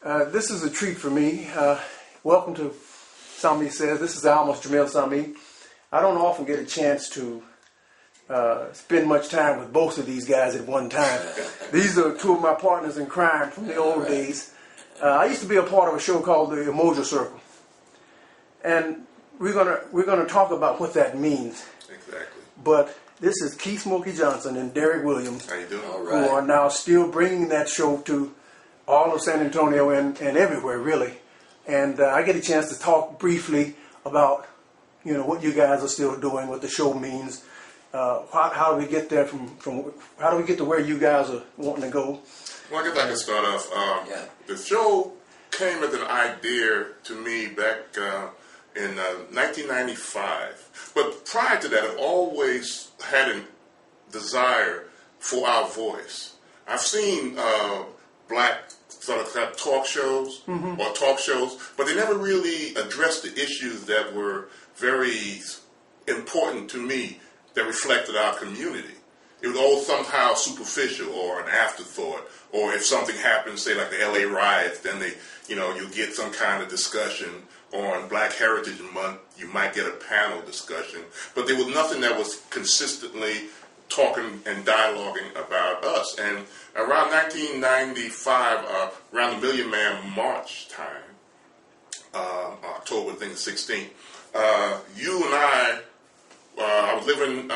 This is a treat for me. Welcome to Sami Says. This is Almas Jamil Sami. I don't often get a chance to spend much time with both of these guys at one time. These are two of my partners in crime from the old days. I used to be a part of a show called the Umoja Circle, and we're gonna talk about what that means. Exactly. But this is Keith Smokey Johnson and Derrick Williams, how you doing? Who are now still bringing that show to all of San Antonio and everywhere, really. And I get a chance to talk briefly about, what you guys are still doing, what the show means. How do we get there how do we get to where you guys are wanting to go? Well, I guess I can start off. The show came as an idea to me back in 1995. But prior to that, I've always had a desire for our voice. I've seen black sort of talk shows or talk shows, but they never really addressed the issues that were very important to me that reflected our community. It was all somehow superficial or an afterthought, or if something happens, say like the LA riots, then you'll get some kind of discussion. On Black Heritage Month, you might get a panel discussion, but there was nothing that was consistently talking and dialoguing about us. And around 1995, around the Million Man March time, October, I think, 16th, you and I was living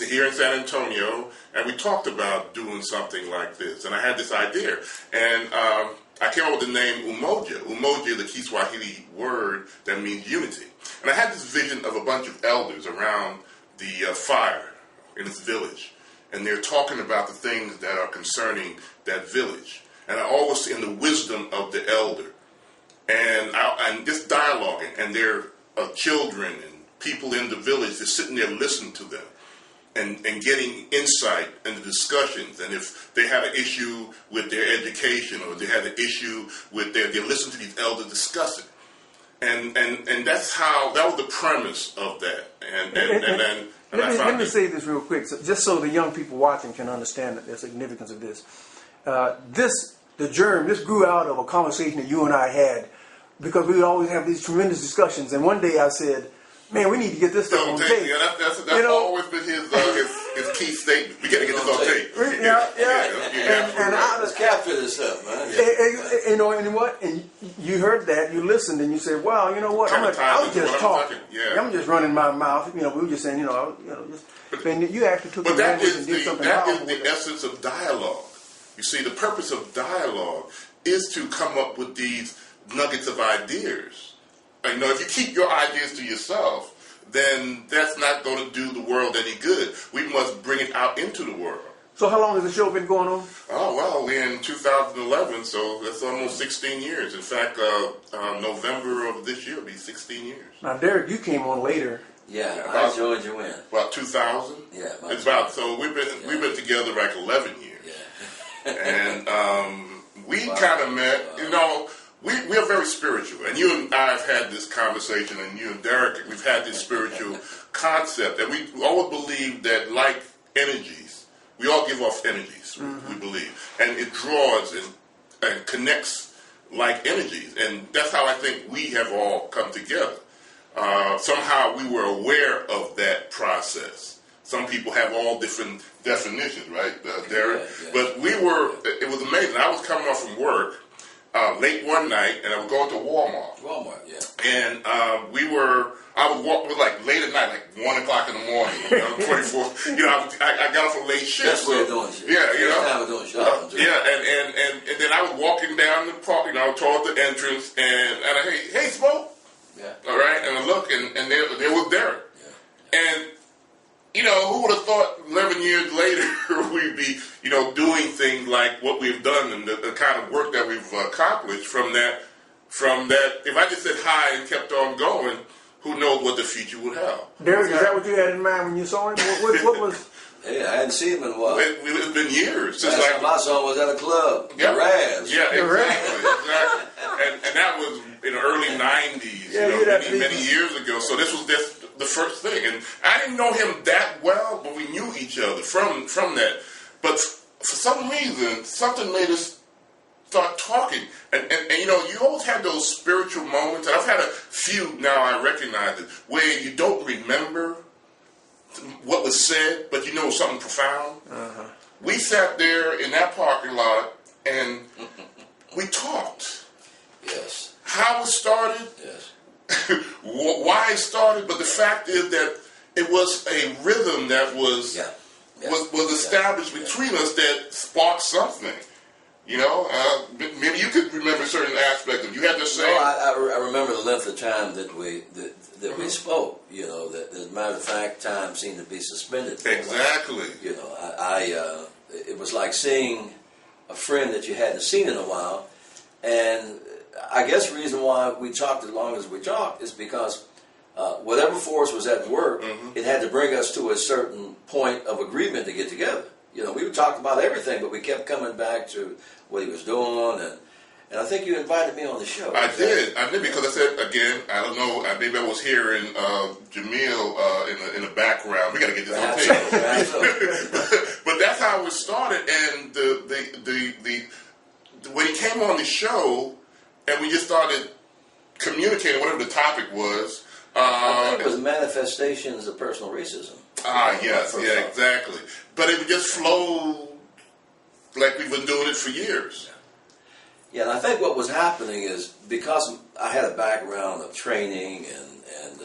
here in San Antonio, and we talked about doing something like this. And I had this idea, and I came up with the name Umoja. Umoja is the Kiswahili word that means unity. And I had this vision of a bunch of elders around the fire in this village, and they're talking about the things that are concerning that village. And I always see in the wisdom of the elder, and this dialoguing, and their children and people in the village just sitting there listening to them. And getting insight into discussions, and if they had an issue with their education or they had an issue with they listen to these elders discuss it, and that was the premise of that. Let me say this real quick, just so the young people watching can understand the significance of this. This grew out of a conversation that you and I had, because we would always have these tremendous discussions. And one day I said, man, we need to get this stuff on tape. Yeah, that's always been his key statement. We got to get this on tape. And let's capture this up, man. And what? And you heard that, you listened, and you said, "Well, you know what? I was just talking. I'm just running my mouth. We were just saying, and you actually took the language and did something powerful with it. That is the essence of dialogue. You see, the purpose of dialogue is to come up with these nuggets of ideas. If you keep your ideas to yourself, then that's not going to do the world any good. We must bring it out into the world. So how long has the show been going on? Oh, well, we're in 2011, so that's almost 16 years. In fact, November of this year will be 16 years. Now, Derrick, you came on later. Yeah, I joined you in. About 2000? Yeah. So we've been together like 11 years. Yeah. And we kind of met, We are very spiritual, and you and I have had this conversation, and you and Derrick, we've had this spiritual concept, and we always believe that like energies, we all give off energies, we believe, and it draws and connects like energies, and that's how I think we have all come together. Somehow we were aware of that process. Some people have all different definitions, right, Derrick? Yeah. But it was amazing. I was coming off from work, late one night, and I was going to Walmart. And I was walking like late at night, like 1 o'clock in the morning. 24. I got off a late shift. That's what we're doing shit. Yeah, time we're doing shopping. And then I was walking down the park, toward the entrance, and I hey, Smoke. Yeah. All right, and I look, and there was Derrick. Yeah. And who would have thought 11 years later we'd be, doing things like what we've done and the kind of work that we've accomplished from that. If I just said hi and kept on going, who knows what the future would have. Derrick, is that what you had in mind when you saw him? What was... Hey, I hadn't seen him in a while. It's been years. Last time I saw him was at a club. Yeah. Raz. Yeah, exactly. And that was in the early 90s, many years ago. So this was the first thing. And I didn't know him that well, but we knew each other from that. But for some reason, something made us start talking. And you know, you always have those spiritual moments. And I've had a few now, I recognize it, where you don't remember what was said, but you know something profound. We sat there in that parking lot and we talked. Yes. How it started, Yes. why it started, but the fact is that it was a rhythm that was was established between us that sparked something. You know, maybe you could remember certain aspects of you had the same. No, I remember the length of time that we we spoke. You know, that as a matter of fact, time seemed to be suspended. For Exactly. a while. You know, it was like seeing a friend that you hadn't seen in a while, and I guess the reason why we talked as long as we talked is because whatever force was at work, it had to bring us to a certain point of agreement to get together. You know, we talked about everything, but we kept coming back to what he was doing, and I think you invited me on the show. I did because I said again. I don't know. Maybe I was hearing Jamil in the background. We got to get this on tape. But that's how it started, and the when he came on the show, and we just started communicating whatever the topic was. I think it was manifestations of personal racism. Yes, yeah, exactly. But it would just flow like we've been doing it for years. Yeah, and I think what was happening is because I had a background of training and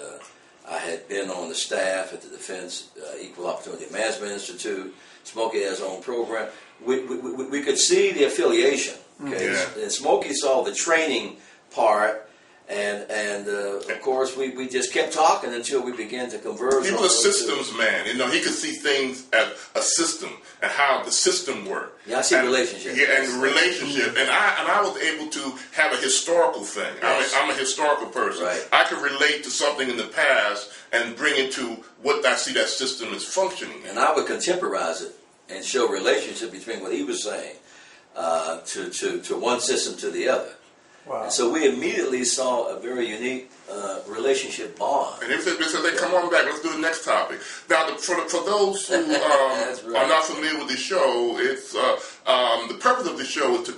I had been on the staff at the Defense Equal Opportunity Management Institute. Smokey has his own program. We could see the affiliation. Okay, and Smokey saw the training part. And of course, we just kept talking until we began to converge. He was a systems man. You know, he could see things as a system and how the system worked. Yeah, I see relationships. Yeah, and relationship. And I was able to have a historical thing. Yes. I'm a historical person. Right. I could relate to something in the past and bring it to what I see that system is functioning in. And I would contemporize it and show relationship between what he was saying to one system to the other. Wow. And so we immediately saw a very unique relationship bond. And they said, come on back, let's do the next topic. Now, for those who are not familiar with the show, it's the purpose of the show is to,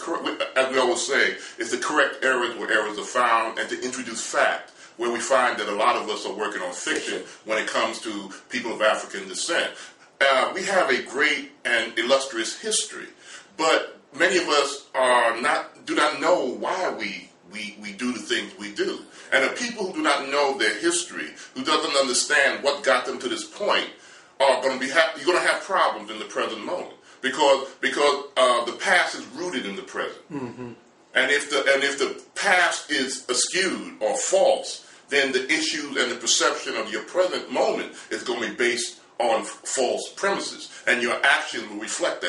as we always say, is to correct errors where errors are found and to introduce fact, where we find that a lot of us are working on fiction when it comes to people of African descent. We have a great and illustrious history, but many of us do not know why we do the things we do. And the people who do not know their history, who doesn't understand what got them to this point, are going to be you're going to have problems in the present moment because the past is rooted in the present. And if the past is askewed or false, then the issues and the perception of your present moment is going to be based on false premises, and your action will reflect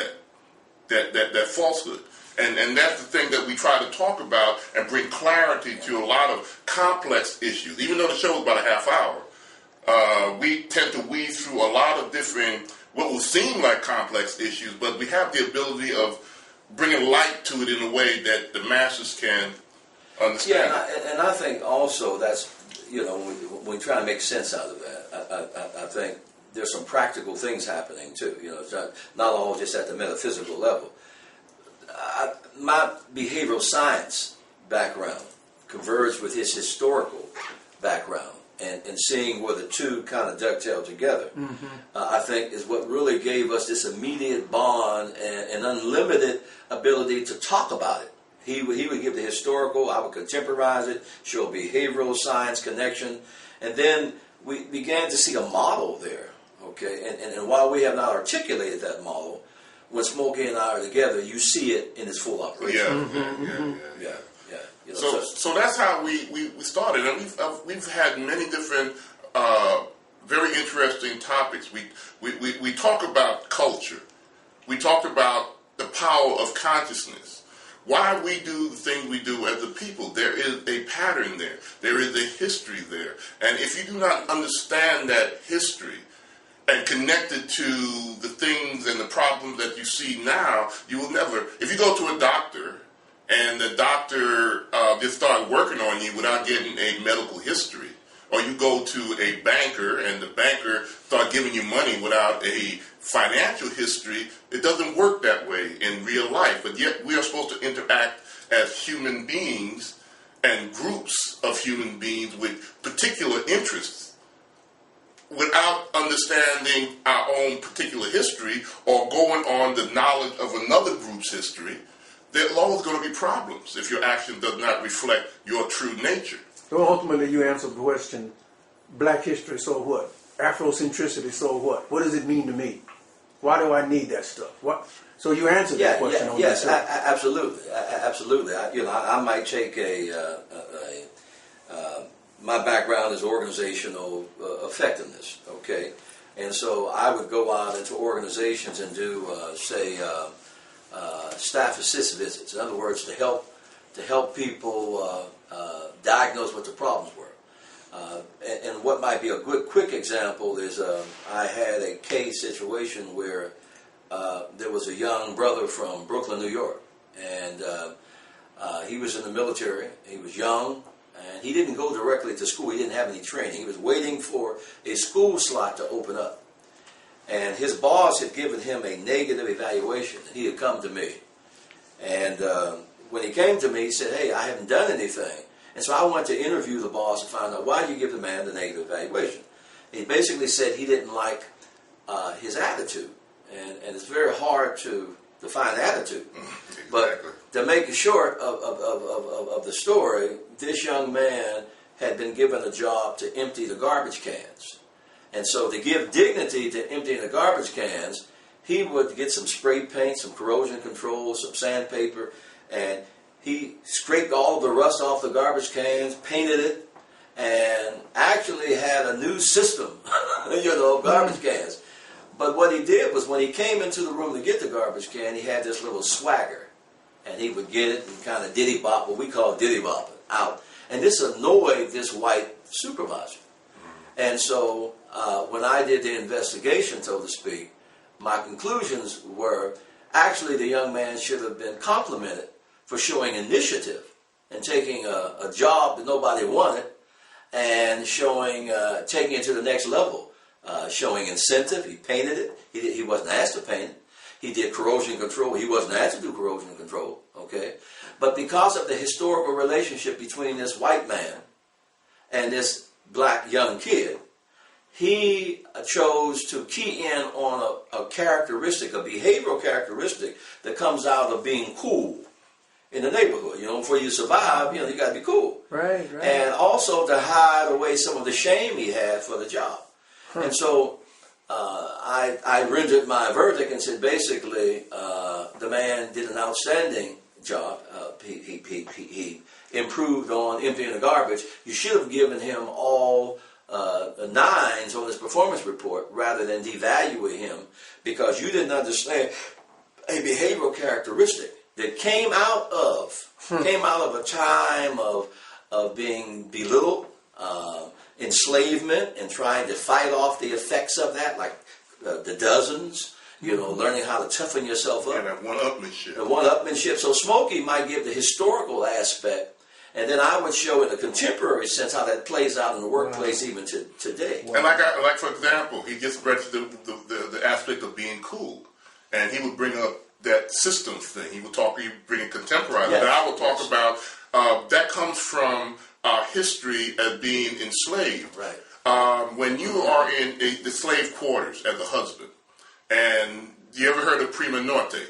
that falsehood. And that's the thing that we try to talk about and bring clarity to a lot of complex issues. Even though the show is about a half hour, we tend to weave through a lot of different, what will seem like complex issues, but we have the ability of bringing light to it in a way that the masses can understand. Yeah, and I think also that's, you know, when we try to make sense out of that, I think there's some practical things happening too. You know, it's not all just at the metaphysical level. My behavioral science background converged with his historical background, and seeing where the two kind of dovetail together, I think is what really gave us this immediate bond and unlimited ability to talk about it. He would give the historical, I would contemporize it, show behavioral science connection, and then we began to see a model there. Okay, and while we have not articulated that model, when Smokey and I are together, you see it in its full operation. Yeah. You know, so that's how we started, and we've had many different very interesting topics. We talk about culture. We talk about the power of consciousness. Why we do the things we do as a people. There is a pattern there. There is a history there. And if you do not understand that history and connect it to the things and the problems that you see now, you will never, if you go to a doctor and the doctor just starts working on you without getting a medical history, or you go to a banker and the banker start giving you money without a financial history. It doesn't work that way in real life, but yet we are supposed to interact as human beings and groups of human beings with particular interests without understanding our own particular history or going on the knowledge of another group's history. There are always going to be problems if your action does not reflect your true nature. So ultimately you answered the question, black history, so what? Afrocentricity, so what? What does it mean to me? Why do I need that stuff? What? So you answered that question. Yes, absolutely. Absolutely. I might take my background is organizational effectiveness, okay? And so I would go out into organizations and do, staff assist visits. In other words, to help people diagnose what the problems were. And what might be a good quick example is I had a case situation where there was a young brother from Brooklyn, New York, and he was in the military. He was young, and he didn't go directly to school. He didn't have any training. He was waiting for a school slot to open up. And his boss had given him a negative evaluation. He had come to me. And when he came to me, he said, hey, I haven't done anything. And so I went to interview the boss and find out, why did you give the man the negative evaluation? He basically said he didn't like his attitude. And it's very hard to define attitude. Exactly. But to make it short of the story, this young man had been given a job to empty the garbage cans. And so to give dignity to emptying the garbage cans, he would get some spray paint, some corrosion control, some sandpaper, and he scraped all the rust off the garbage cans, painted it, and actually had a new system, of garbage cans. But what he did was when he came into the room to get the garbage can, he had this little swagger. And he would get it and kind of diddy bop, what we call diddy bopping, out. And this annoyed this white supervisor. And so when I did the investigation, so to speak, my conclusions were actually the young man should have been complimented for showing initiative and taking a job that nobody wanted and showing, taking it to the next level. Showing incentive. He painted it. He wasn't asked to paint it. He did corrosion control. He wasn't asked to do corrosion control. Okay? But because of the historical relationship between this white man and this black young kid, he chose to key in on a characteristic, a behavioral characteristic that comes out of being cool in the neighborhood. Before you survive, you got to be cool. Right. And also to hide away some of the shame he had for the job. And so I rendered my verdict and said basically the man did an outstanding job. He improved on emptying the garbage. You should have given him all 9s on his performance report rather than devaluing him because you didn't understand a behavioral characteristic that came out of a time of being belittled, enslavement, and trying to fight off the effects of that, like the dozens, learning how to toughen yourself up. Yeah, that one-upmanship. The one-upmanship. So Smokey might give the historical aspect, and then I would show in a contemporary sense how that plays out in the workplace even today. Wow. And like for example, he just brought the aspect of being cool, and he would bring up that systems thing. He would bring it contemporary. Yes. And I would talk about that comes from our history as being enslaved. Right. When you are in the slave quarters as a husband, and you ever heard of prima norte?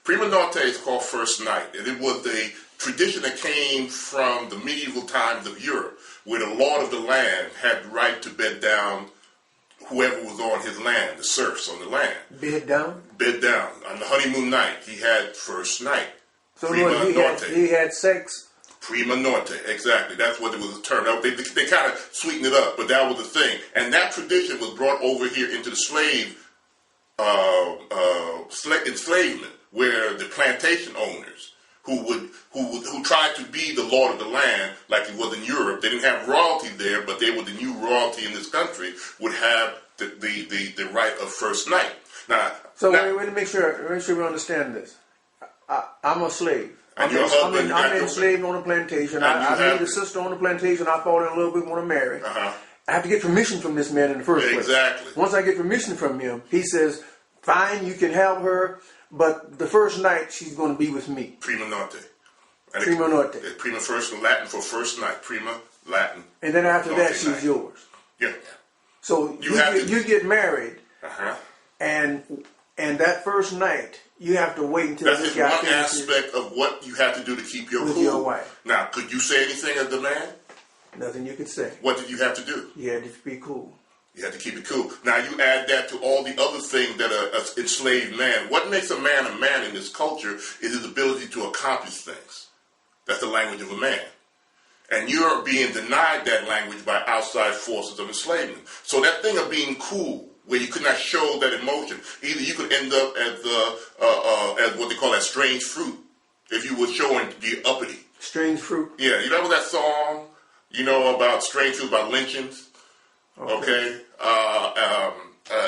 Prima norte is called first night, and it was a tradition that came from the medieval times of Europe, where the lord of the land had the right to bed down whoever was on his land, the serfs on the land. Bed down? Bed down. On the honeymoon night, he had first night. So he had sex? Prima norte, exactly. That's what it was termed. They kind of sweetened it up, but that was the thing. And that tradition was brought over here into the slave enslavement, where the plantation owners who tried to be the lord of the land, like it was in Europe, they didn't have royalty there, but they were the new royalty in this country, would have the right of first night. Now, let me make sure we understand this. I'm a slave. And your husband, I'm enslaved on a plantation. I meet a sister on the plantation I fall in love with, want to marry. I have to get permission from this man in the first place. Exactly. Once I get permission from him, he says, fine, you can have her, but the first night she's going to be with me. Prima norte. And prima norte. Prima first, Latin for first night. Prima, Latin. And then after that, she's yours. Yeah. So you get married, and that first night, you have to wait until this guy finishes. That's one aspect of what you have to do to keep your cool. Your wife. Now, could you say anything as the man? Nothing you could say. What did you have to do? You had to be cool. You had to keep it cool. Now, you add that to all the other things that an enslaved man. What makes a man in this culture is his ability to accomplish things. That's the language of a man. And you're being denied that language by outside forces of enslavement. So that thing of being cool, where you could not show that emotion, either you could end up as what they call that strange fruit, if you were showing the uppity. Strange fruit? Yeah, you remember that song, about strange fruit, about lynchings? Okay.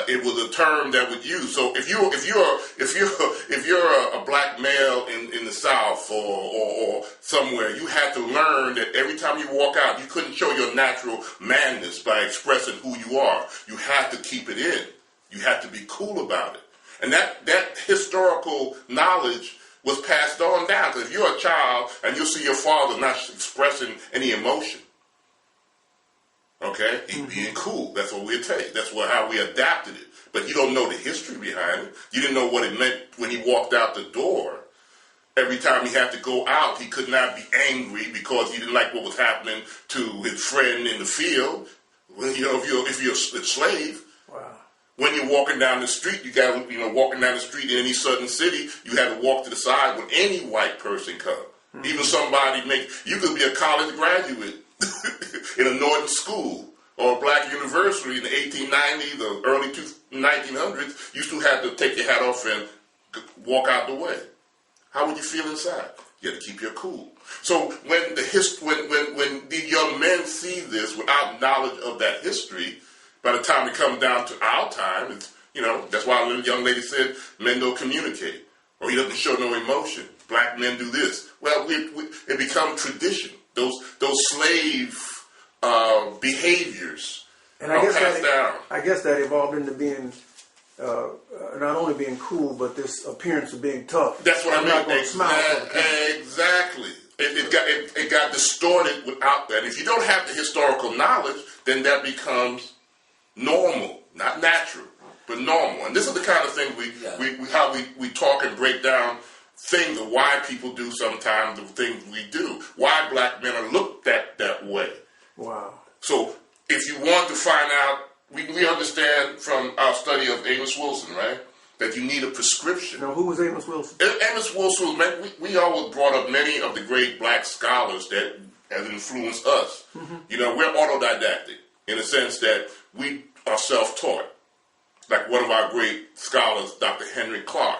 It was a term that would use. So if you're a black male in the South or somewhere, you had to learn that every time you walk out, you couldn't show your natural manness by expressing who you are. You had to keep it in. You had to be cool about it. And that historical knowledge was passed on down. Because if you're a child and you see your father not expressing any emotion, okay, he's being cool. That's what we take. That's how we adapted it. But you don't know the history behind it. You didn't know what it meant when he walked out the door. Every time he had to go out, he could not be angry because he didn't like what was happening to his friend in the field. Well, if you're a slave, wow. When you're walking down the street, you got walking down the street in any southern city, you had to walk to the side when any white person comes. Mm-hmm. Even you could be a college graduate in a northern school or a black university in the 1890s or early 1900s. You still had to take your hat off and walk out the way. How would you feel inside? You had to keep your cool. So when the young men see this without knowledge of that history, by the time it comes down to our time, that's why a little young lady said men don't communicate, or he doesn't show no emotion. Black men do this. Well, it becomes tradition. Those slave behaviors and I guess that evolved into being not only being cool, but this appearance of being tough. That's what I mean. Exactly. It got distorted without that. If you don't have the historical knowledge, then that becomes normal, not natural, but normal. And this is the kind of thing we talk and break down things of why people do sometimes the things we do. Why black men are looked at that way. Wow. So if you want to find out, we understand from our study of Amos Wilson, right, that you need a prescription. Now, who was Amos Wilson? Amos Wilson, we always brought up many of the great black scholars that have influenced us. Mm-hmm. We're autodidactic in the sense that we are self-taught. Like one of our great scholars, Dr. Henry Clark.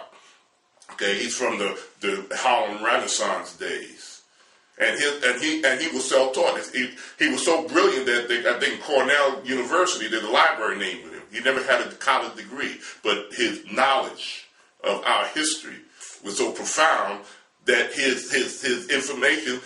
Okay, he's from the Harlem Renaissance days, and he was self-taught. He was so brilliant that I think Cornell University, there's a library named with him. He never had a college degree, but his knowledge of our history was so profound that his information,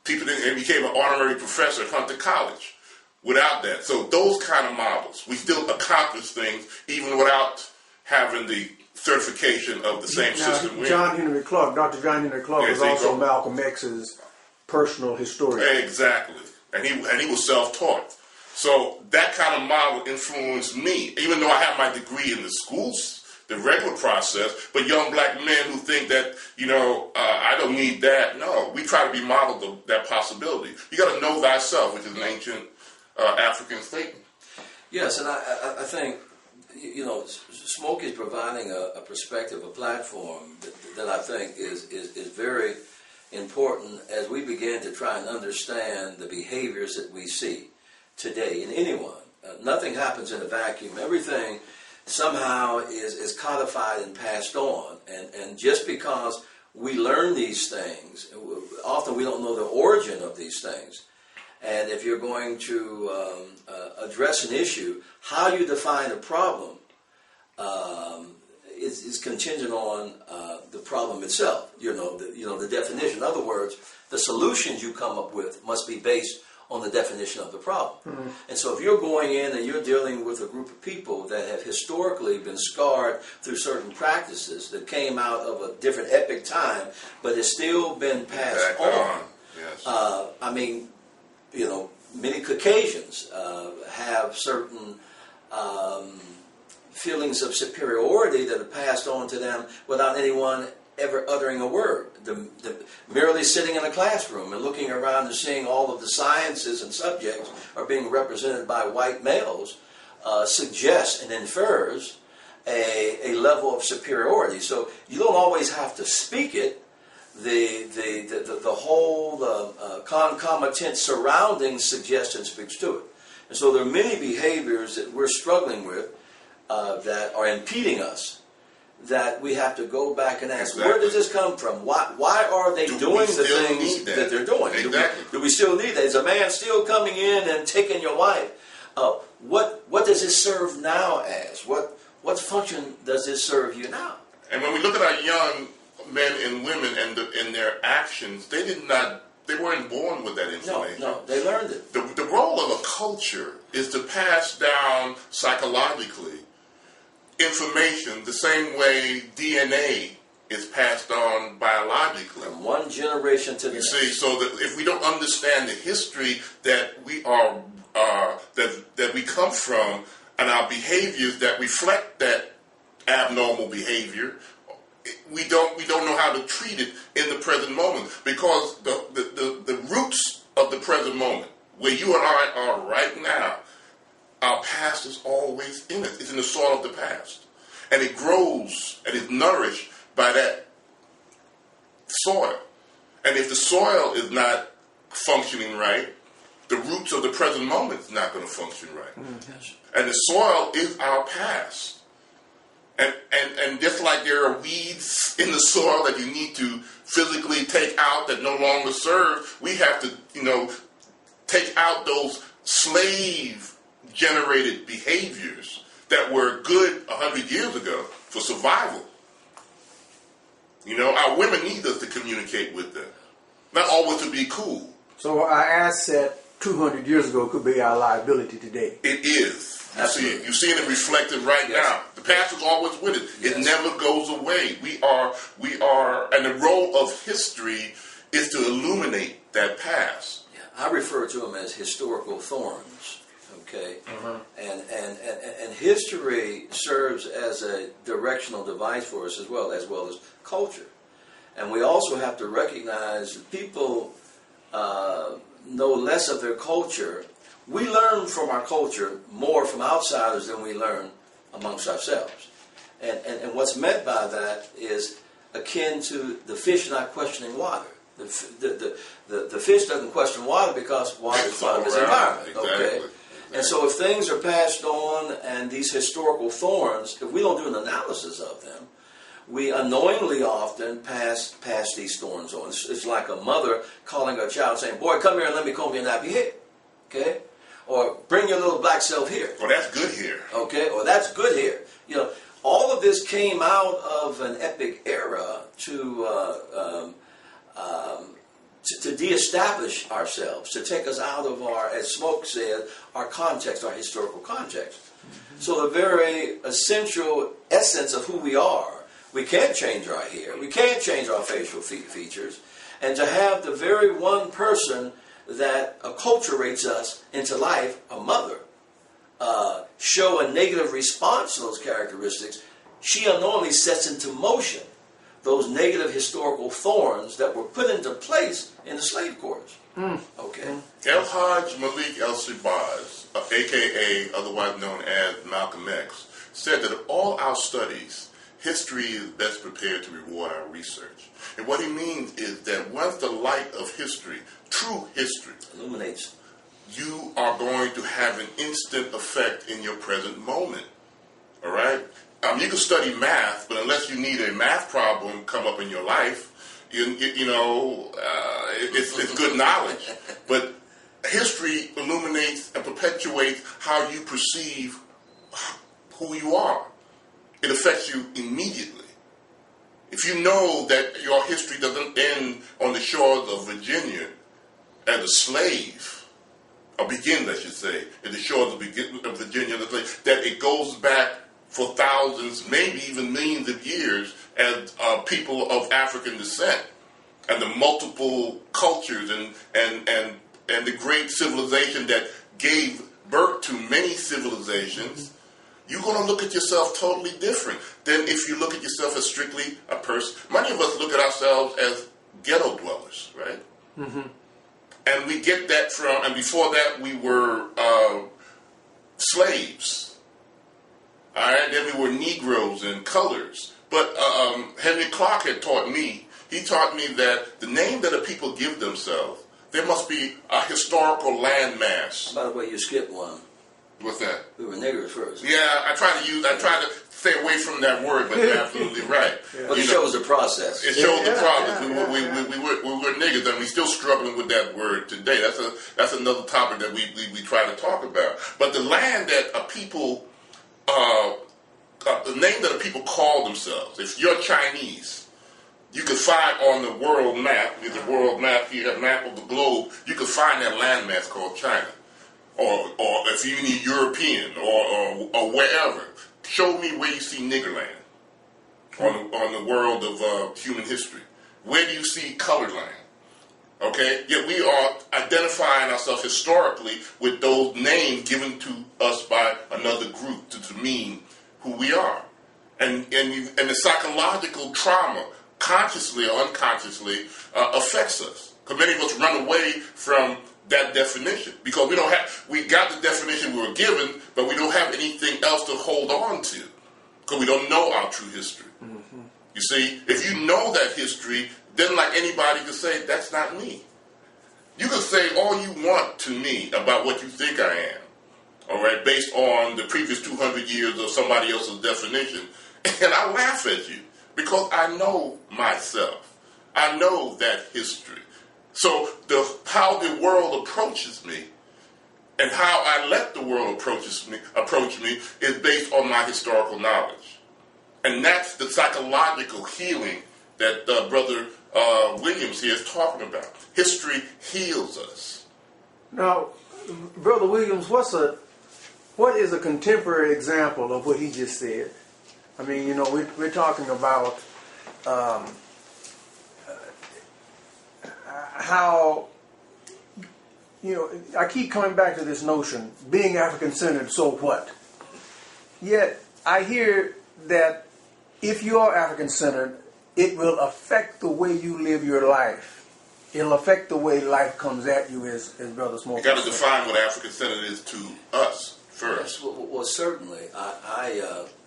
he became an honorary professor at Hunter College. Without that, so those kind of models, we still accomplish things even without having the certification of the same system. Dr. John Henry Clark was also Malcolm X's personal historian. Exactly, and he was self-taught. So that kind of model influenced me, even though I have my degree in the schools, the regular process. But young black men who think that I don't need that. No, we try to be modeled of that possibility. You got to know thyself, which is an ancient African statement. Yes, and I think Smokey is providing a perspective, a platform that I think is very important as we begin to try and understand the behaviors that we see today in anyone. Nothing happens in a vacuum. Everything somehow is codified and passed on. And just because we learn these things, often we don't know the origin of these things. And if you're going to address an issue, how you define a problem is contingent on the problem itself. The definition. In other words, the solutions you come up with must be based on the definition of the problem. Mm-hmm. And so if you're going in and you're dealing with a group of people that have historically been scarred through certain practices that came out of a different epic time, but has still been passed on. Yes. Many Caucasians have certain feelings of superiority that are passed on to them without anyone ever uttering a word. Merely sitting in a classroom and looking around and seeing all of the sciences and subjects are being represented by white males suggests and infers a level of superiority. So you don't always have to speak it. The whole concomitant surrounding suggestion speaks to it. And so there are many behaviors that we're struggling with that are impeding us, that we have to go back and ask, where does this come from? Why are they doing the things that they're doing? Exactly. Do we still need that? Is a man still coming in and taking your wife? What does this serve now as? What function does this serve you now? And when we look at our young men and women and their actions, they weren't born with that information. No, they learned it. The role of a culture is to pass down psychologically information the same way DNA is passed on biologically. From one generation to the next. You see, so that if we don't understand the history that we are that we come from and our behaviors that reflect that abnormal behavior, we don't know how to treat it in the present moment, because the roots of the present moment, where you and I are right now, our past is always in it. It's in the soil of the past. And it grows and is nourished by that soil. And if the soil is not functioning right, the roots of the present moment is not going to function right. Mm-hmm. And the soil is our past. And just like there are weeds in the soil that you need to physically take out that no longer serve, we have to, take out those slave-generated behaviors that were good 100 years ago for survival. Our women need us to communicate with them, not always to be cool. So our asset 200 years ago could be our liability today. It is. You're seeing it reflected right now. The past is always with it. It never goes away. We are, and the role of history is to illuminate that past. Yeah, I refer to them as historical thorns. Okay, and history serves as a directional device for us as well as culture. And we also have to recognize that people know less of their culture. We learn from our culture more from outsiders than we learn amongst ourselves. And what's meant by that is akin to the fish not questioning water. The fish doesn't question water because water is part of its environment. Exactly. Okay? And so if things are passed on and these historical thorns, if we don't do an analysis of them, we unknowingly often pass these thorns on. It's like a mother calling her child saying, "Boy, come here and let me comb your nappy head." Okay? Or bring your little black self here. Or that's good here. Okay? Or that's good here. All of this came out of an epic era to de-establish ourselves, to take us out of our, as Smoke said, our context, our historical context. Mm-hmm. So the very essential essence of who we are, we can't change our hair, we can't change our facial features, and to have the very one person that acculturates us into life, a mother, show a negative response to those characteristics, she unknowingly sets into motion those negative historical thorns that were put into place in the slave quarters. Okay. Almas Jamil Sami, a.k.a. otherwise known as Malcolm X, said that of all our studies, history is best prepared to reward our research. And what he means is that once the light of history, true history, illuminates, you are going to have an instant effect in your present moment. All right? You can study math, but unless you need a math problem come up in your life, it's good knowledge. But history illuminates and perpetuates how you perceive who you are. it affects you immediately. If you know that your history doesn't end on the shores of Virginia as a slave, or begins, I should say, at the shores of Virginia as a slave, that it goes back for thousands, maybe even millions of years as people of African descent, and the multiple cultures and the great civilization that gave birth to many civilizations, you're going to look at yourself totally different than if you look at yourself as strictly a person. Many of us look at ourselves as ghetto dwellers, right? Mm-hmm. And we get that from, and before that we were slaves. All right, then we were Negroes and colors. But Henry Clark had taught me, he taught me that the name that a people give themselves, there must be a historical landmass. By the way, you skipped one. What's that? We were niggers first. Yeah, I try to stay away from that word, but you're absolutely right. Yeah. But it shows the process. It shows the process. We were niggers, and we're still struggling with that word today. That's another topic that we try to talk about. But the land that a people, the name that a people call themselves, if you're Chinese, you can find on the world map, with the world map here, a map of the globe, you can find that landmass called China. Or if you need European or wherever, show me where you see niggerland on the world of human history. Where do you see colored land? Okay, yet we are identifying ourselves historically with those names given to us by another group to mean who we are, and the psychological trauma, consciously or unconsciously, affects us. Because many of us run away from that definition because we got the definition we were given, but we don't have anything else to hold on to because we don't know our true history. Mm-hmm. You see, if you know that history, then like anybody could say, that's not me. You can say all you want to me about what you think I am, all right, based on the previous 200 years of somebody else's definition, and I laugh at you because I know myself. I know that history. So how the world approaches me and how I let the world approach me is based on my historical knowledge. And that's the psychological healing that Brother Williams here is talking about. History heals us. Now, Brother Williams, what is a contemporary example of what he just said? I mean, you know, we're talking about how, you know, I keep coming back to this notion, being African-centered, so what? Yet, I hear that if you are African-centered, it will affect the way you live your life. It'll affect the way life comes at you, as Brother Smokey said. You got to define what African-centered is to us first. Yes, well, certainly.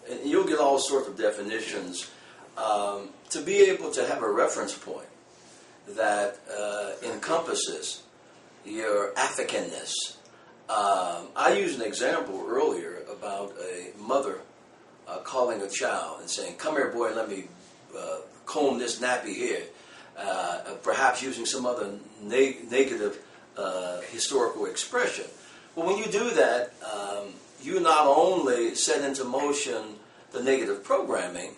And you'll get all sorts of definitions. To be able to have a reference point that encompasses your Africanness. I used an example earlier about a mother calling a child and saying, "Come here, boy, let me comb this nappy hair," perhaps using some other negative historical expression. But when you do that, you not only set into motion the negative programming,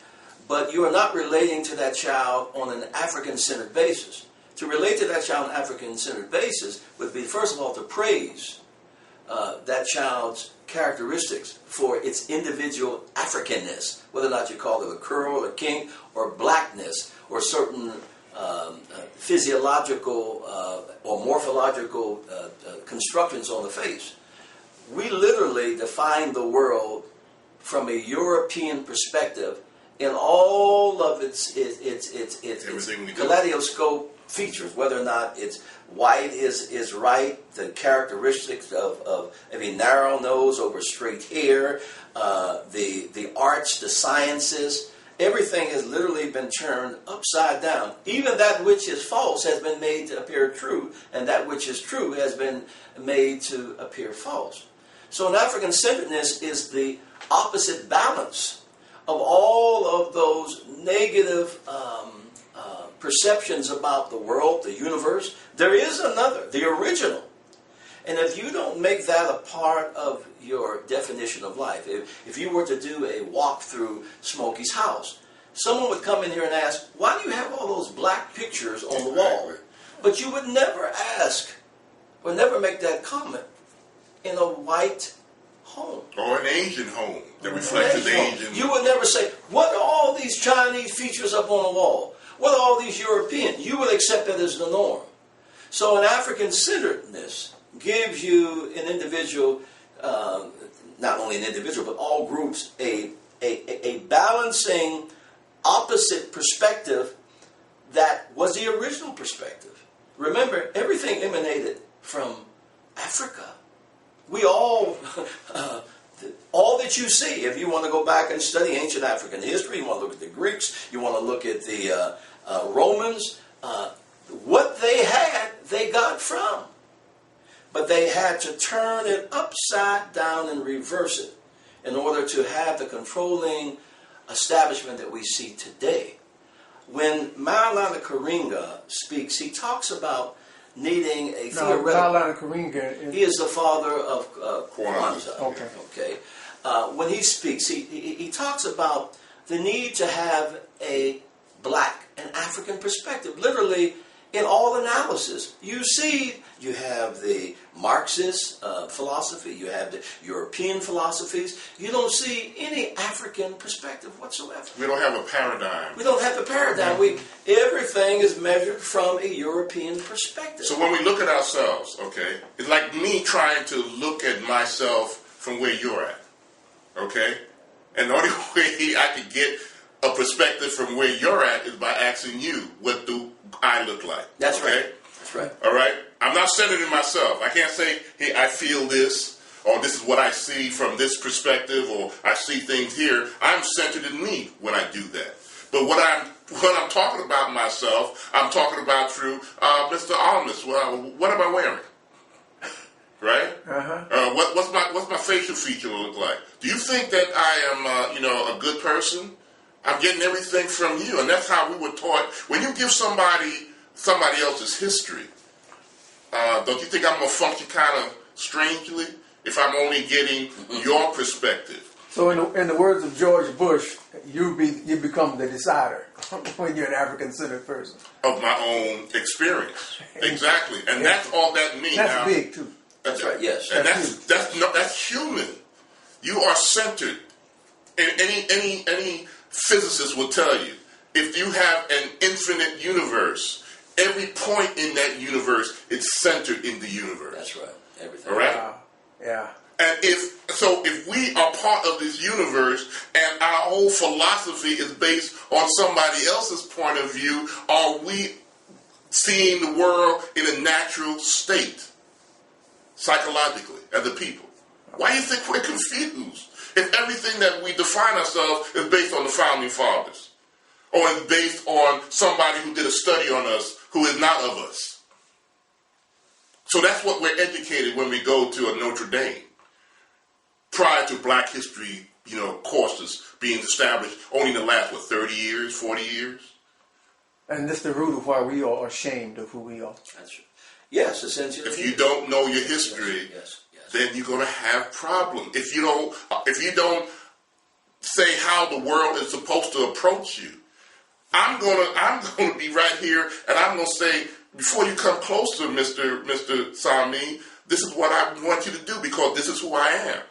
but you are not relating to that child on an African-centered basis. To relate to that child on an African-centered basis would be, first of all, to praise that child's characteristics for its individual Africanness, whether or not you call it a curl, a kink, or blackness, or certain physiological or morphological constructions on the face. We literally define the world from a European perspective in all of its kaleidoscope features, whether or not it's white is right, the characteristics of a narrow nose over straight hair, the arts, the sciences, everything has literally been turned upside down. Even that which is false has been made to appear true, and that which is true has been made to appear false. So an African-centeredness is the opposite balance of all of those negative perceptions about the world, the universe. There is another, the original. And if you don't make that a part of your definition of life, if you were to do a walk through Smokey's house, someone would come in here and ask, why do you have all those black pictures on the wall? But you would never ask or never make that comment in a white home. Or an Asian home that reflects the Asian. You would never say, what are all these Chinese features up on the wall? What are all these European? You would accept that as the norm. So an African-centeredness gives you an individual, not only an individual, but all groups, a balancing opposite perspective that was the original perspective. Remember, everything emanated from Africa. We all that you see, if you want to go back and study ancient African history, you want to look at the Greeks, you want to look at the Romans, what they had, they got from. But they had to turn it upside down and reverse it in order to have the controlling establishment that we see today. When Maulana Karenga speaks, he talks about needing a theoretical... Maulana Karenga he is the father of Kwanzaa. Okay. When he speaks, he talks about the need to have a black and African perspective. Literally, in all analysis, you have the Marxist philosophy, you have the European philosophies. You don't see any African perspective whatsoever. We don't have a paradigm. We don't have the paradigm. Everything is measured from a European perspective. So when we look at ourselves, okay, it's like me trying to look at myself from where you're at, okay? And the only way I can get a perspective from where you're at is by asking you, what do I look like? That's okay? right. That's right. All right? I'm not centered in myself. I can't say, hey, I feel this, or this is what I see from this perspective, or I see things here. I'm centered in me when I do that. But when I'm talking about myself, I'm talking about through Mr. Almas. Well, what am I wearing? Right? What's my facial feature look like? Do you think that I am a good person? I'm getting everything from you, and that's how we were taught. When you give somebody else's history, don't you think I'm going to function kind of strangely if I'm only getting your perspective? So in the words of George Bush, you become the decider when you're an African-centered person. Of my own experience. Exactly. And that's all that means. That's big, too. That's right, yes. And that's human. You are centered. And any physicist will tell you, if you have an infinite universe, every point in that universe is centered in the universe. That's right. Everything. All right? Wow. Yeah. And if we are part of this universe and our whole philosophy is based on somebody else's point of view, are we seeing the world in a natural state, psychologically, as a people? Why do you think we're confused? If everything that we define ourselves is based on the founding fathers, or is based on somebody who did a study on us who is not of us. So that's what we're educated when we go to a Notre Dame. Prior to Black history, courses being established only in the last, 30 years, 40 years? And that's the root of why we are ashamed of who we are. That's true. Yes, essentially. If you don't know your history, yes. Then you're going to have problems. If you don't say how the world is supposed to approach you, I'm going to be right here, and I'm going to say, before you come closer, Mr. Sami, this is what I want you to do, because this is who I am.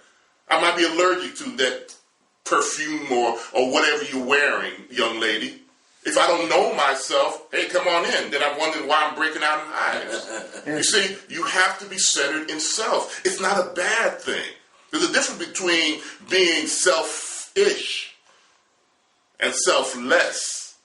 I might be allergic to that perfume or whatever you're wearing, young lady. If I don't know myself, hey, come on in. Then I'm wondering why I'm breaking out in hives. You see, you have to be centered in self. It's not a bad thing. There's a difference between being selfish and selfless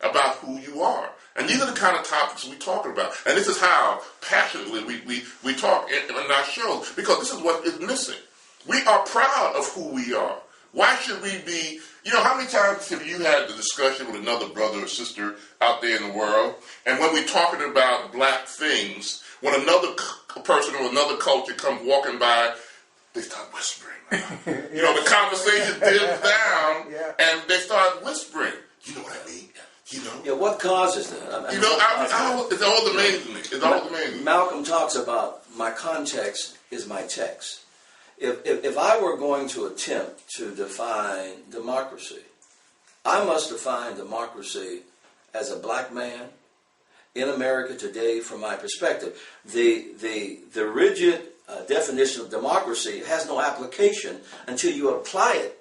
about who you are. And these are the kind of topics we talk about. And this is how passionately we talk in our shows, because this is what is missing. We are proud of who we are. Why should we be... how many times have you had the discussion with another brother or sister out there in the world, and when we're talking about black things, when another person or another culture comes walking by, they start whispering. The conversation dims down, and they start whispering. You know what I mean? Yeah, what causes that? It's all amazing. It's all amazing. Malcolm talks about my context is my text. If I were going to attempt to define democracy, I must define democracy as a black man in America today from my perspective. The rigid definition of democracy has no application until you apply it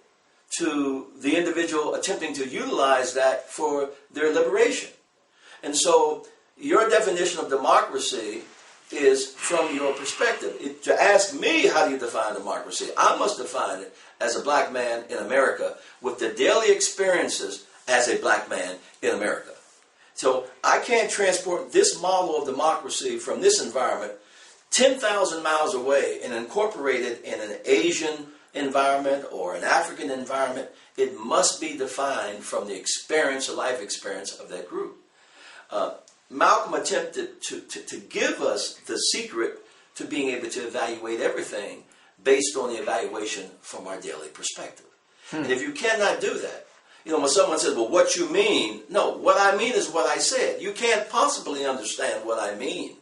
to the individual attempting to utilize that for their liberation. And so your definition of democracy is from your perspective. To ask me how do you define democracy, I must define it as a black man in America with the daily experiences as a black man in America. So I can't transport this model of democracy from this environment 10,000 miles away and incorporate it in an Asian environment or an African environment. It must be defined from the experience, the life experience of that group. Malcolm attempted to give us the secret to being able to evaluate everything based on the evaluation from our daily perspective. And if you cannot do that, when someone says, well, what you mean? No, what I mean is what I said. You can't possibly understand what I mean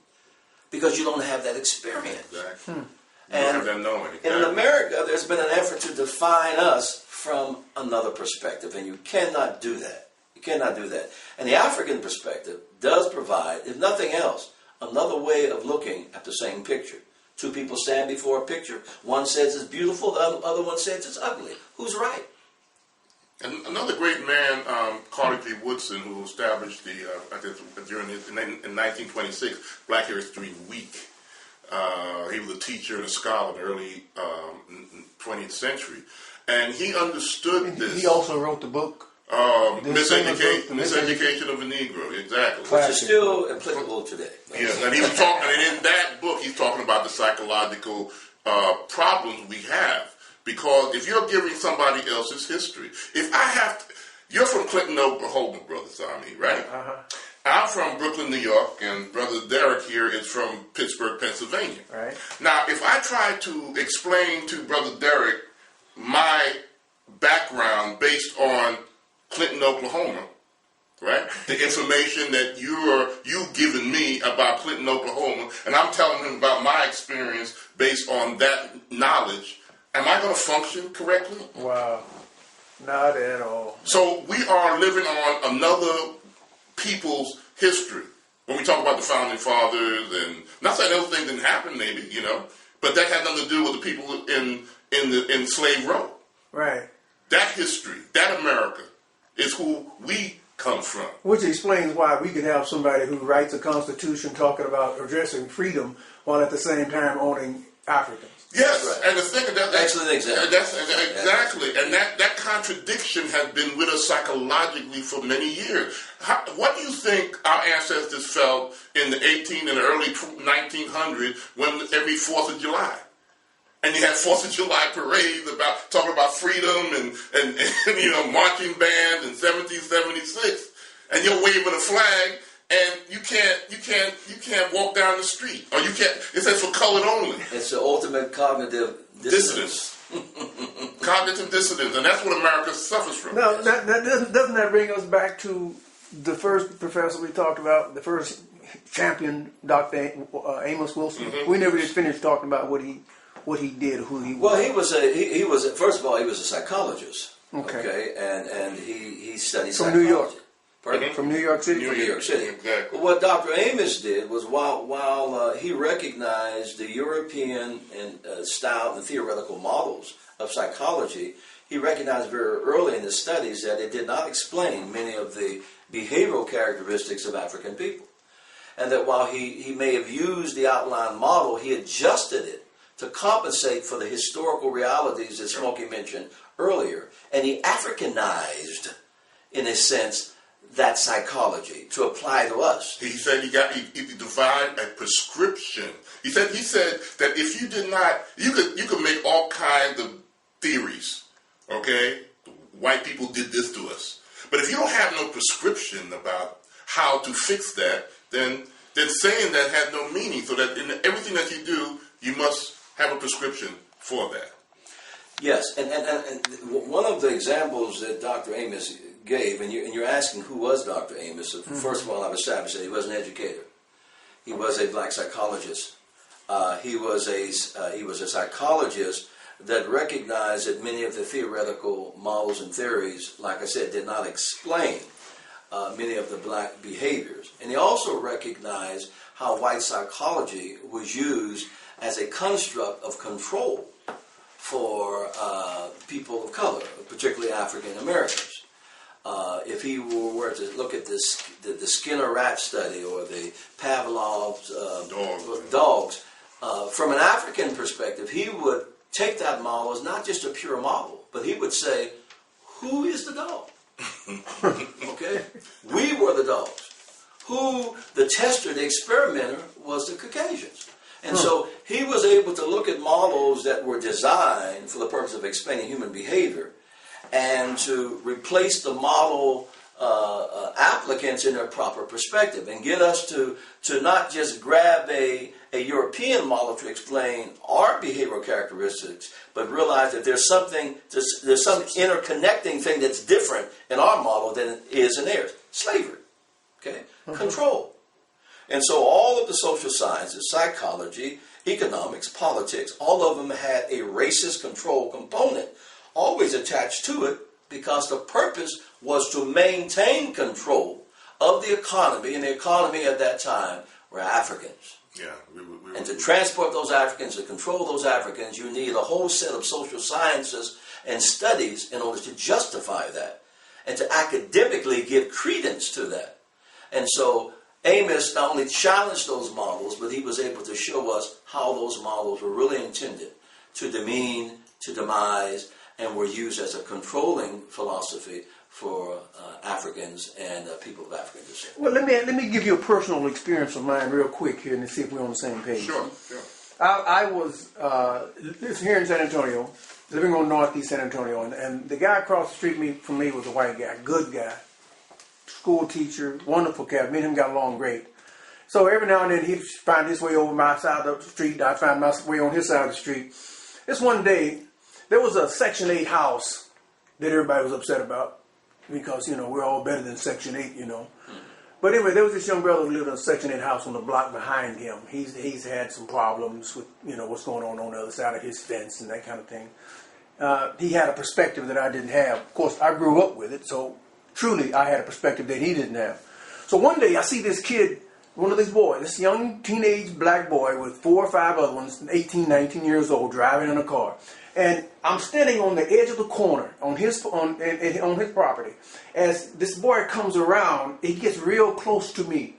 because you don't have that experience. Exactly. And don't have that knowing. Exactly. in America, there's been an effort to define us from another perspective, and you cannot do that. You cannot do that. And the African perspective does provide, if nothing else, another way of looking at the same picture. Two people stand before a picture. One says it's beautiful, the other one says it's ugly. Who's right? And another great man, Carter G. Woodson, who established in 1926 Black History Week. He was a teacher and a scholar in the early 20th century. And he understood this. He also wrote the book, Miseducation of the Negro, exactly. Which is still applicable today. Yes, and he was talking, and in that book, he's talking about the psychological problems we have. Because if you're giving somebody else's history, you're from Clinton, Oklahoma, Brother Sami, right? Uh-huh. I'm from Brooklyn, New York, and Brother Derrick here is from Pittsburgh, Pennsylvania. Right. Now, if I try to explain to Brother Derrick my background based on Clinton, Oklahoma, right? The information that you've given me about Clinton, Oklahoma, and I'm telling him about my experience based on that knowledge, am I going to function correctly? Wow. Not at all. So we are living on another people's history. When we talk about the founding fathers, and not saying those things didn't happen, maybe, but that had nothing to do with the people in Slave Row. Right. That history, that America, is who we come from. Which explains why we could have somebody who writes a constitution talking about addressing freedom while at the same time owning Africans. Yes, right. And the thing that excellent example. Exactly, and that contradiction has been with us psychologically for many years. What do you think our ancestors felt in the early 1900s when every 4th of July? And you had 4th of July parades talking about freedom and marching bands in 1776, and you're waving a flag. And you can't walk down the street, or you can't. It says for colored only. It's the ultimate cognitive dissonance. Cognitive dissonance, and that's what America suffers from. Now, doesn't that bring us back to the first professor we talked about, the first champion, Dr. Amos Wilson? Mm-hmm. We never did finish talking about what he did, who he was. Well, he was first of all, he was a psychologist. Okay. And he studied from psychology. New York. Pardon? From New York City? From New York City. Exactly. But what Dr. Amos did was while he recognized the European style and theoretical models of psychology, he recognized very early in his studies that it did not explain many of the behavioral characteristics of African people. And that while he may have used the outline model, he adjusted it to compensate for the historical realities that Smokey mentioned earlier. And he Africanized, in a sense, that psychology to apply to us. He said he defined a prescription. He said that if you did not, you could make all kinds of theories. Okay, white people did this to us, but if you don't have no prescription about how to fix that, then saying that has no meaning. So that in everything that you do, you must have a prescription for that. Yes, and one of the examples that Dr. Amos gave, and you're asking who was Dr. Amos. First of all, I've established that he was an educator. He was a black psychologist. He was a psychologist that recognized that many of the theoretical models and theories, like I said, did not explain many of the black behaviors. And he also recognized how white psychology was used as a construct of control for people of color, particularly African Americans. If he were to look at the Skinner rat study or the Pavlov's dogs, from an African perspective, he would take that model as not just a pure model, but he would say, who is the dog? Okay? We were the dogs. Who, the tester, the experimenter, was the Caucasians. And so he was able to look at models that were designed for the purpose of explaining human behavior and to replace the model applicants in their proper perspective and get us to not just grab a European model to explain our behavioral characteristics, but realize that there's some interconnecting thing that's different in our model than it is in theirs. Slavery, okay? Control. And so all of the social sciences, psychology, economics, politics, all of them had a racist control component always attached to it, because the purpose was to maintain control of the economy, and the economy at that time were Africans. Yeah, and to transport those Africans, to control those Africans, you need a whole set of social sciences and studies in order to justify that and to academically give credence to that. And so Amos not only challenged those models, but he was able to show us how those models were really intended to demean, to demise, and were used as a controlling philosophy for Africans and people of African descent. Well, let me give you a personal experience of mine real quick here and see if we're on the same page. Sure. I was here in San Antonio, living on Northeast San Antonio, and the guy across the street from me was a white guy, good guy, school teacher, wonderful cat. Me and him got along great. So every now and then he'd find his way over my side of the street, I'd find my way on his side of the street. This one day, there was a Section 8 house that everybody was upset about because, we're all better than Section 8, But anyway, there was this young brother who lived in a Section 8 house on the block behind him. He's had some problems with, what's going on the other side of his fence and that kind of thing. He had a perspective that I didn't have. Of course, I grew up with it, so truly I had a perspective that he didn't have. So one day I see this kid, one of these boys, this young teenage black boy with 4 or 5 other ones, 18, 19 years old, driving in a car. And I'm standing on the edge of the corner on his property. As this boy comes around, he gets real close to me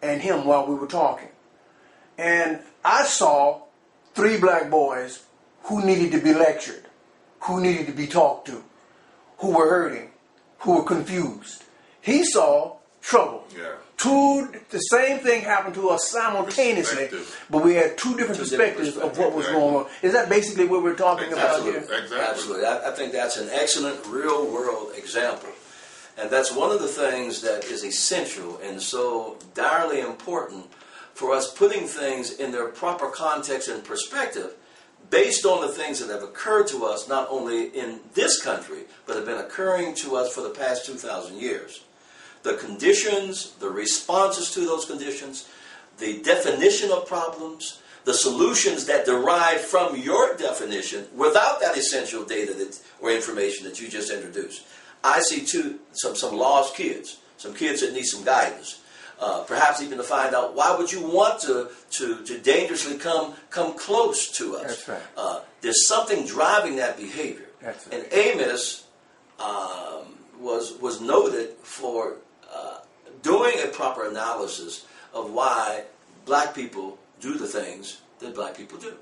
and him while we were talking. And I saw 3 black boys who needed to be lectured, who needed to be talked to, who were hurting, who were confused. He saw trouble. Yeah. The same thing happened to us simultaneously, but we had 2 different perspectives of what was going on. Is that basically what we're talking about here? Exactly. Absolutely. I think that's an excellent real-world example. And that's one of the things that is essential and so direly important for us putting things in their proper context and perspective based on the things that have occurred to us not only in this country, but have been occurring to us for the past 2,000 years. The conditions, the responses to those conditions, the definition of problems, the solutions that derive from your definition without that essential data or information that you just introduced. I see some lost kids, some kids that need some guidance, perhaps even to find out why would you want to dangerously come close to us. That's right. There's something driving that behavior. That's right. And Amos was noted for doing a proper analysis of why black people do the things that black people do.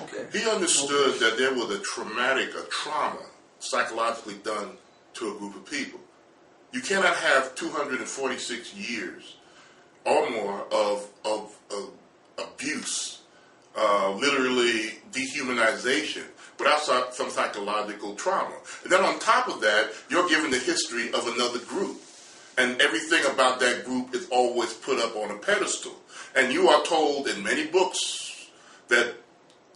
Okay. He understood that there was a trauma psychologically done to a group of people. You cannot have 246 years or more of abuse, literally dehumanization, without some psychological trauma. And then on top of that, you're given the history of another group. And everything about that group is always put up on a pedestal. And you are told in many books that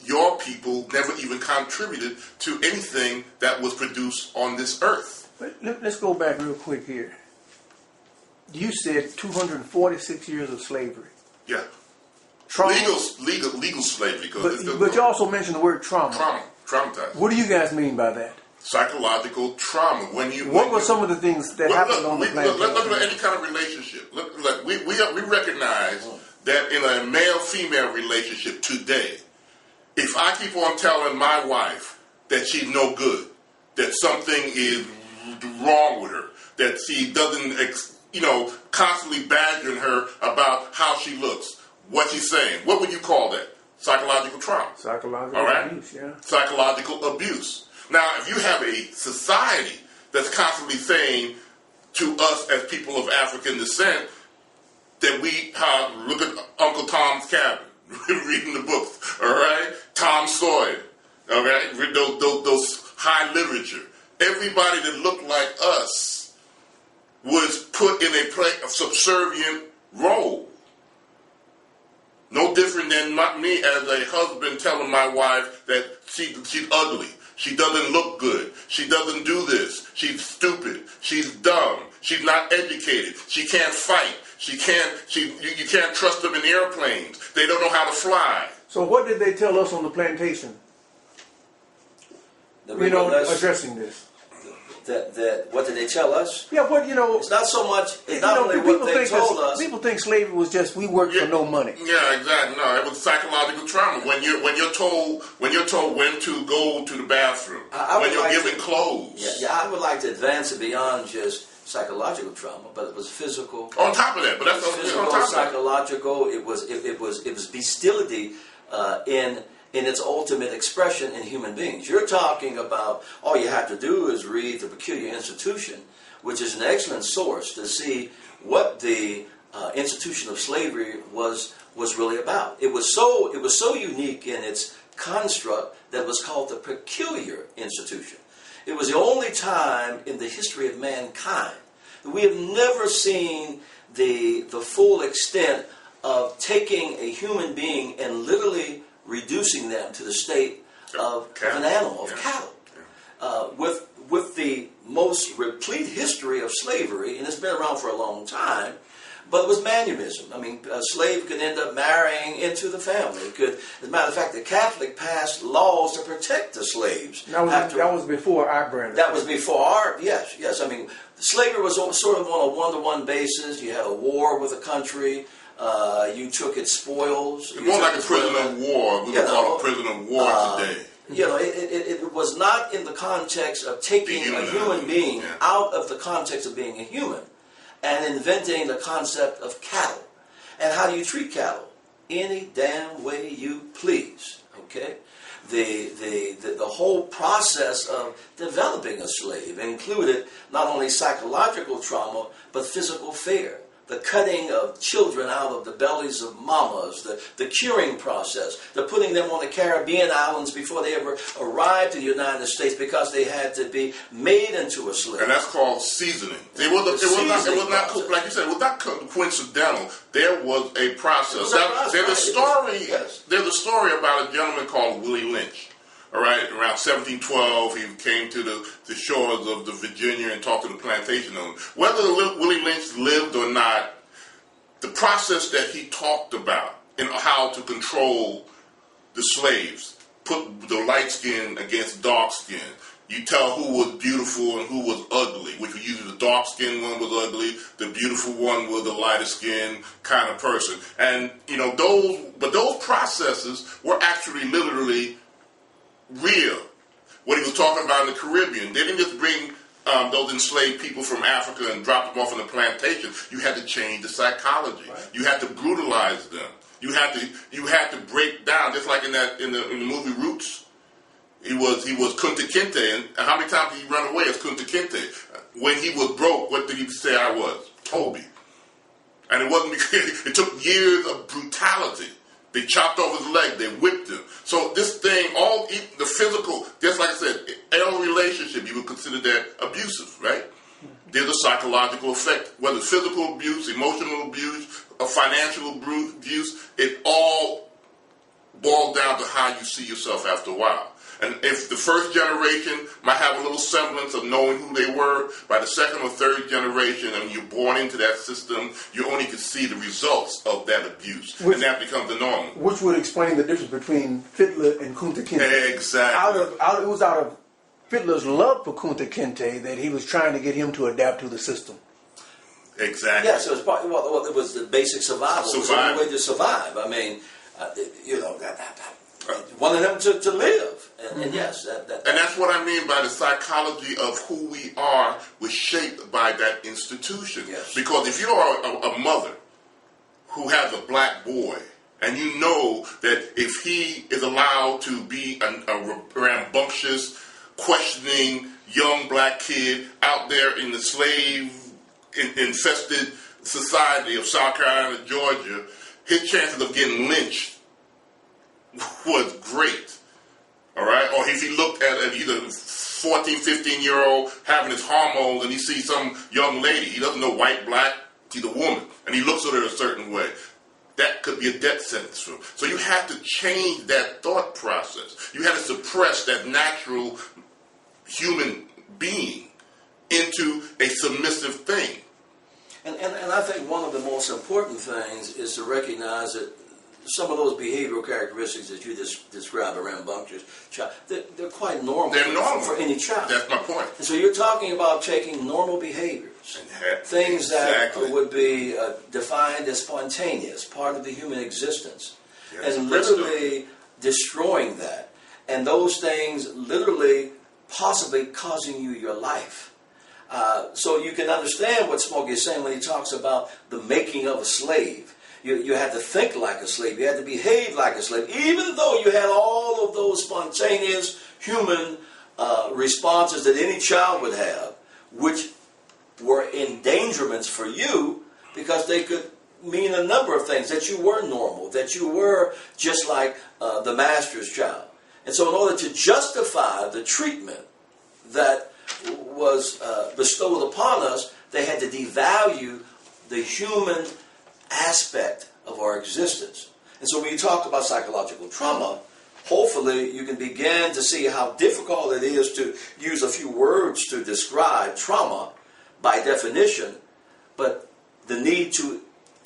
your people never even contributed to anything that was produced on this earth. But let's go back real quick here. You said 246 years of slavery. Yeah. Trauma? Legal slavery. But you also mentioned the word trauma. Traumatized. What do you guys mean by that? Psychological trauma. What were some of the things that happened on the plantation? Look at any kind of relationship. Look, we recognize that in a male-female relationship today, if I keep on telling my wife that she's no good, that something is wrong with her, that she doesn't, constantly badgering her about how she looks, what she's saying, what would you call that? Psychological trauma. Psychological abuse, yeah. Psychological abuse. Now, if you have a society that's constantly saying to us as people of African descent that we look at Uncle Tom's Cabin, reading the books, all right? Tom Sawyer, all right? Those high literature. Everybody that looked like us was put in a subservient role. No different than me as a husband telling my wife that she's ugly. She doesn't look good. She doesn't do this. She's stupid. She's dumb. She's not educated. She can't fight. You can't trust them in airplanes. They don't know how to fly. So what did they tell us on the plantation? Addressing this. That what did they tell us? Yeah, it's not so much. It's not only what they told us. People think slavery was just we worked for no money. Yeah, exactly. No, it was psychological trauma. When you're told when to go to the bathroom, when you're given clothes. Yeah, I would like to advance it beyond just psychological trauma, but it was physical. On top of that, but that's physical, psychological. It was bestiality in its ultimate expression in human beings. You're talking about all you have to do is read The Peculiar Institution, which is an excellent source to see what the institution of slavery was really about. It was so unique in its construct that it was called the Peculiar Institution. It was the only time in the history of mankind that we have never seen the full extent of taking a human being and literally reducing them to the state of an animal, of cattle. With the most replete history of slavery, and it's been around for a long time, but it was manumism. I mean, a slave could end up marrying into the family. As a matter of fact, the Catholic passed laws to protect the slaves. That was before our brand. That was before our, yes. I mean, slavery was sort of on a one-to-one basis. You had a war with a country. You took its spoils. It's more like a prisoner of war. We would call it prisoner of war today. It was not in the context of taking a human being out of the context of being a human and inventing the concept of cattle. And how do you treat cattle? Any damn way you please. Okay? The whole process of developing a slave included not only psychological trauma, but physical fear. The cutting of children out of the bellies of mamas, the curing process, the putting them on the Caribbean islands before they ever arrived to the United States because they had to be made into a slave. And that's called seasoning. It was not, like you said, it was not coincidental. There was a process. There's a story about a gentleman called Willie Lynch. All right, around 1712, he came to the shores of the Virginia and talked to the plantation owners. Whether Willie Lynch lived or not, the process that he talked about and how to control the slaves, put the light skin against dark skin. You tell who was beautiful and who was ugly, which was usually the dark skinned one was ugly, the beautiful one was the lighter skinned kind of person. And those processes were actually literally real. What he was talking about in the Caribbean, they didn't just bring those enslaved people from Africa and drop them off on the plantation. You had to change the psychology. Right. You had to brutalize them. You had to break down, just like in the movie Roots. He was Kunta Kinte, and how many times did he run away as Kunta Kinte? When he was broke, what did he say I was? Toby. And it wasn't because it took years of brutality. They chopped off his leg. They whipped him. So this thing, all the physical, just like I said, any relationship, you would consider that abusive, right? There's a psychological effect, whether it's physical abuse, emotional abuse, or financial abuse. It all boils down to how how you see yourself after a while. And if the first generation might have a little semblance of knowing who they were, by the second or third generation, and you're born into that system, you only can see the results of that abuse. And that becomes the norm. Which would explain the difference between Fiddler and Kunta Kinte. Exactly. It was out of Fiddler's love for Kunta Kinte that he was trying to get him to adapt to the system. Exactly. Yes, it was part. Well, it was the basic survival. It was the only way to survive. I mean, wanted them to live, and yes, and that's what I mean by the psychology of who we are was shaped by that institution. Yes. Because if you are a mother who has a black boy, and you know that if he is allowed to be a rambunctious, questioning young black kid out there in the slave infested society of South Carolina, Georgia, his chances of getting lynched was great. All right? Or if he looked at either 14, 15-year-old having his hormones and he sees some young lady, he doesn't know white, black, she's a woman, and he looks at her a certain way. That could be a death sentence for him. So you have to change that thought process. You have to suppress that natural human being into a submissive thing. And I think one of the most important things is to recognize that some of those behavioral characteristics that you described, a rambunctious child, they're quite normal. They're normal for any child. That's my point. And so you're talking about taking normal behaviors, things that would be defined as spontaneous, part of the human existence, and literally destroying that. And those things literally possibly causing you your life. So you can understand what Smokey is saying when he talks about the making of a slave. You had to think like a slave. You had to behave like a slave. Even though you had all of those spontaneous human responses that any child would have, which were endangerments for you because they could mean a number of things, that you were normal, that you were just like the master's child. And so in order to justify the treatment that was bestowed upon us, they had to devalue the human aspect of our existence. And so when you talk about psychological trauma, hopefully you can begin to see how difficult it is to use a few words to describe trauma by definition, but the need to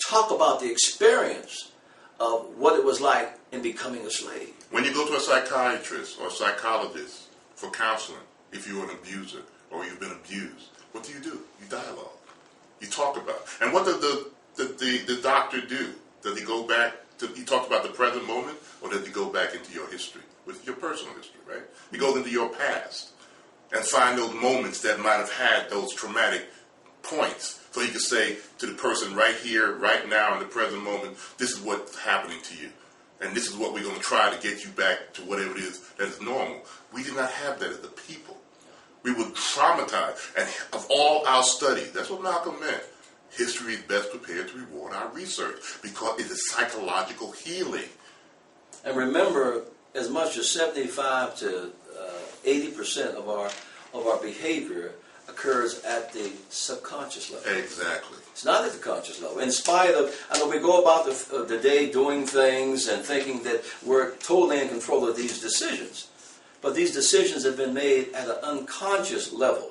talk about the experience of what it was like in becoming a slave. When you go to a psychiatrist or a psychologist for counseling, if you're an abuser or you've been abused, what do? You dialogue. You talk about it. And what does the doctor do? Does he go back to, he talks about the present moment, or does he go back into your history, with your personal history, right? He goes into your past and find those moments that might have had those traumatic points, so he can say to the person right here, right now, in the present moment, this is what's happening to you. And this is what we're going to try to get you back to whatever it is that is normal. We did not have that as the people. We were traumatized. And of all our studies, that's what Malcolm meant. History is best prepared to reward our research because it is psychological healing. And remember, as much as 75 to 80% of our behavior occurs at the subconscious level. Exactly. It's not at the conscious level. In spite of, I know we go about the day doing things and thinking that we're totally in control of these decisions. But these decisions have been made at an unconscious level.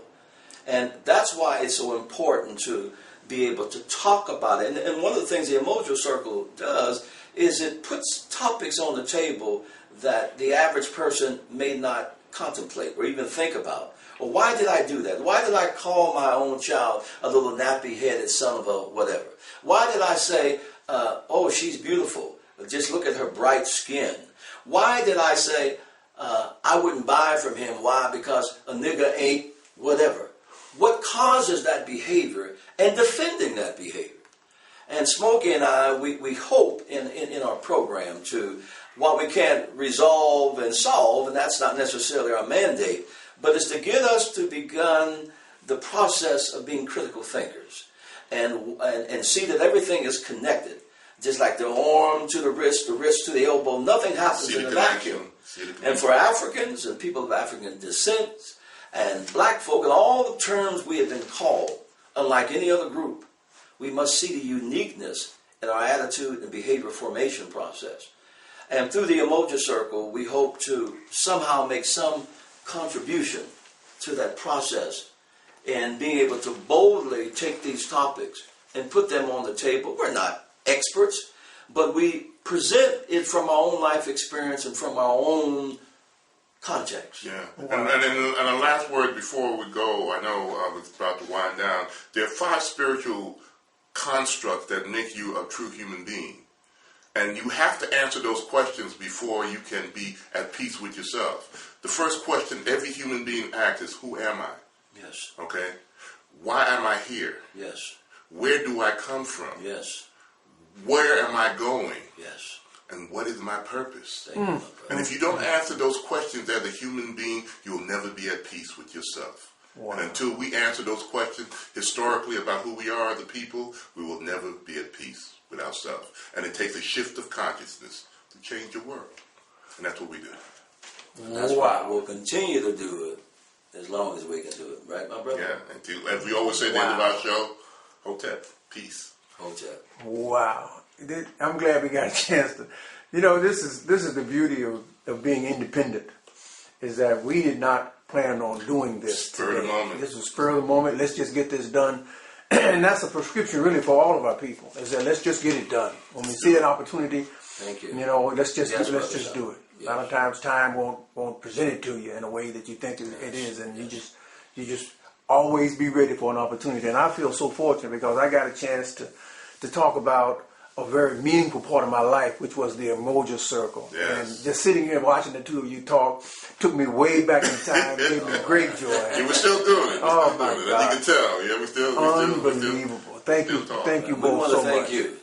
And that's why it's so important to be able to talk about it. And one of the things the Umoja Circle does is it puts topics on the table that the average person may not contemplate or even think about. Well, why did I do that? Why did I call my own child a little nappy-headed son of a whatever? Why did I say, oh, she's beautiful, just look at her bright skin? Why did I say, I wouldn't buy from him? Why? Because a nigga ain't whatever. What causes that behavior and defending that behavior? And Smokey and I, we hope in our program to, while we can't resolve and solve, and that's not necessarily our mandate, but it's to get us to begin the process of being critical thinkers and see that everything is connected. Just like the arm to the wrist to the elbow, nothing happens in a vacuum. And for Africans and people of African descent and black folk and all the terms we have been called, unlike any other group, we must see the uniqueness in our attitude and behavior formation process. And through the Umoja Circle, we hope to somehow make some contribution to that process and being able to boldly take these topics and put them on the table. We're not experts, but we present it from our own life experience and from our own context. Yeah. And a last word before we go, I know I was about to wind down. There are 5 spiritual constructs that make you a true human being. And you have to answer those questions before you can be at peace with yourself. The first question every human being asks is, who am I? Yes. Okay? Why am I here? Yes. Where do I come from? Yes. Where am I going? Yes. And what is my purpose? Thank you, my brother. And if you don't answer those questions as a human being, you'll never be at peace with yourself. Wow. And until we answer those questions historically about who we are as a people, we will never be at peace with ourselves. And it takes a shift of consciousness to change your world. And that's what we do. And that's why we'll continue to do it as long as we can do it. Right, my brother? Yeah. Until, as we always say at the end of our show, Hotep, peace. Hotep. Wow. I'm glad we got a chance to. You know, this is the beauty of being independent, is that we did not plan on doing this Spur of the moment. This was spur of the moment. Let's just get this done. And that's a prescription really for all of our people, is that let's just get it done. When we see an opportunity, thank you. You know, let's just Yes, do it. Yes. A lot of times time won't present it to you in a way that you think it is, and you just always be ready for an opportunity. And I feel so fortunate because I got a chance to talk about a very meaningful part of my life, which was the Umoja Circle. Yes. And just sitting here watching the two of you talk took me way back in time, gave me great joy. And we're still doing it. Oh, my God. You can tell. Yeah, we're still Unbelievable. Thank you both so much. We want to thank you,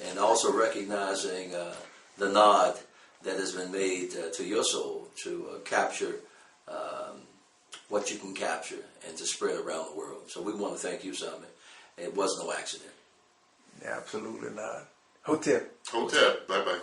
and also recognizing the nod that has been made to your soul to capture what you can capture and to spread around the world. So we want to thank you, Sami. It was no accident. Absolutely not. Hotep. Hotep. Bye-bye.